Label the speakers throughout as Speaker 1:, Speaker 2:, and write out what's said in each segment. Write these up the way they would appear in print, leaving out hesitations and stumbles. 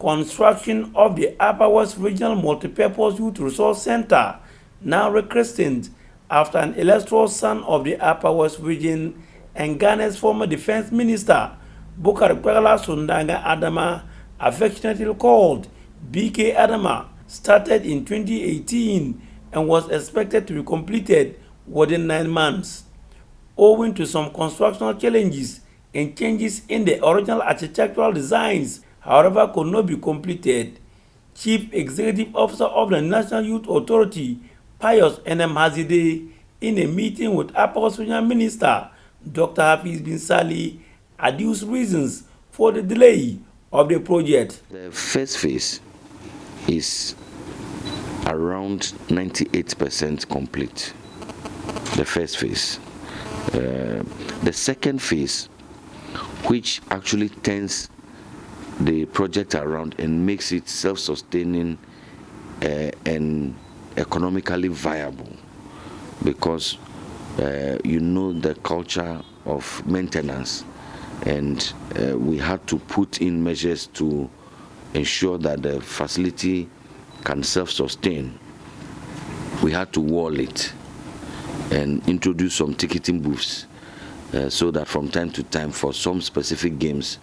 Speaker 1: Construction of the Upper West Regional Multipurpose Youth Resource Center, now rechristened after an illustrious son of the Upper West Region and Ghana's former defense minister, Bukar Kwala Sundanga Adama, affectionately called BK Adama, started in 2018 and was expected to be completed within 9 months. Owing to some constructional challenges and changes in the original architectural designs, however, could not be completed. Chief Executive Officer of the National Youth Authority, Pius N.M. Hazide, in a meeting with Upper West Regional Minister Dr. Hafiz Bin Sali, adduced reasons for the delay of the project.
Speaker 2: The first phase is around 98% complete. The first phase. The second phase, which actually turns the project around and makes it self-sustaining and economically viable, because you know the culture of maintenance, and we had to put in measures to ensure that the facility can self-sustain. We had to wall it and introduce some ticketing booths so that from time to time, for some specific games,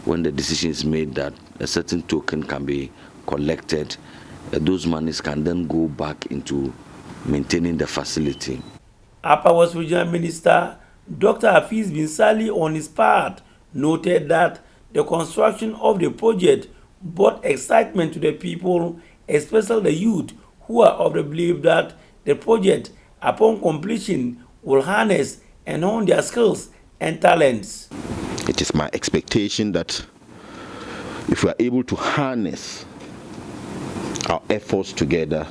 Speaker 2: when the decision is made that a certain token can be collected, those monies can then go back into maintaining the facility.
Speaker 1: Upper West Regional Minister Dr. Hafiz Bin Sali, on his part, noted that the construction of the project brought excitement to the people, especially the youth, who are of the belief that the project, upon completion, will harness and hone their skills and talents.
Speaker 3: It is my expectation that if we are able to harness our efforts together,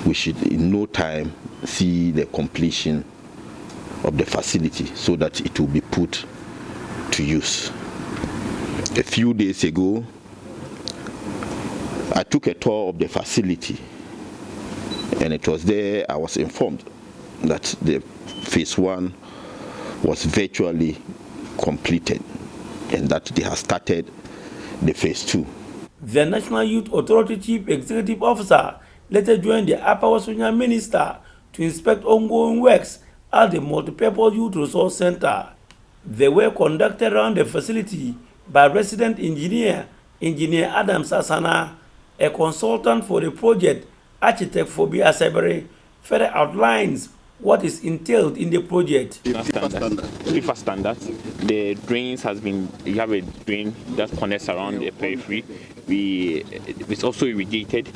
Speaker 3: we should in no time see the completion of the facility so that it will be put to use. A few days ago, I took a tour of the facility, and it was there I was informed that the phase 1 was virtually completed and that they have started the phase 2.
Speaker 1: The National Youth Authority Chief Executive Officer later joined the Upper West Regional Minister to inspect ongoing works at the Multipurpose Youth Resource Center. They were conducted around the facility by resident engineer Adam Sasana, a consultant for the project, architect Fobi Asebere, further outlines what is entailed in the project.
Speaker 4: FIFA standard. The drains has been, you have a drain that connects around the periphery. It's also irrigated.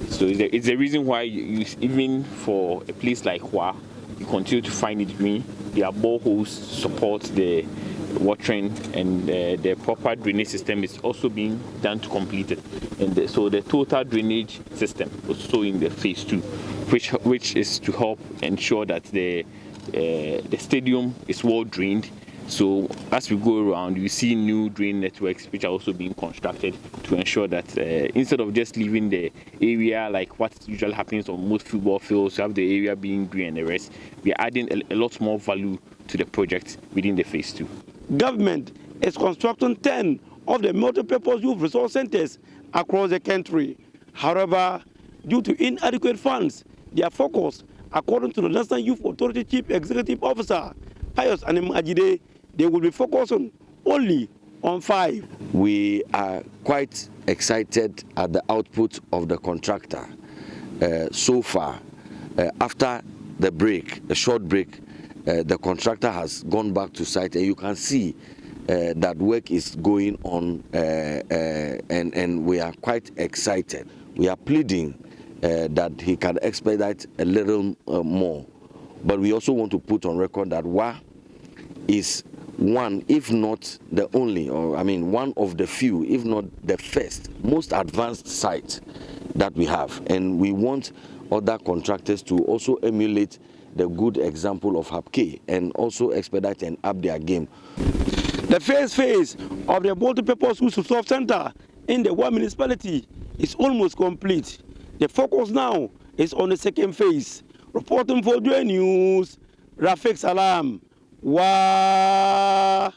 Speaker 4: So it's the reason why even for a place like Hua, you continue to find it green. Their boreholes support the watering, and the proper drainage system is also being done to complete it. And so the total drainage system was also in the phase 2, which is to help ensure that the stadium is well drained. So as we go around, you see new drain networks which are also being constructed to ensure that instead of just leaving the area like what usually happens on most football fields, you have the area being green and the rest, we are adding a lot more value to the project within the phase 2.
Speaker 1: Government is constructing 10 of the multi-purpose youth resource centers across the country. However, due to inadequate funds, their focus, according to the National Youth Authority Chief Executive Officer, Pius N.M. Hazide, they will be focusing only on 5.
Speaker 2: We are quite excited at the output of the contractor. So far, after the break, a short break, the contractor has gone back to site, and you can see that work is going on, and we are quite excited. We are pleading that he can expedite a little more, but we also want to put on record that WA is one, if not the only, or I mean one of the few, if not the first, most advanced site that we have, and we want other contractors to also emulate the good example of HAPK and also expedite and up their game.
Speaker 1: The first phase of the multi-purpose youth resource center in the Wa municipality is almost complete. The focus now is on the second phase. Reporting for Joy News, Rafik Salam. Wa.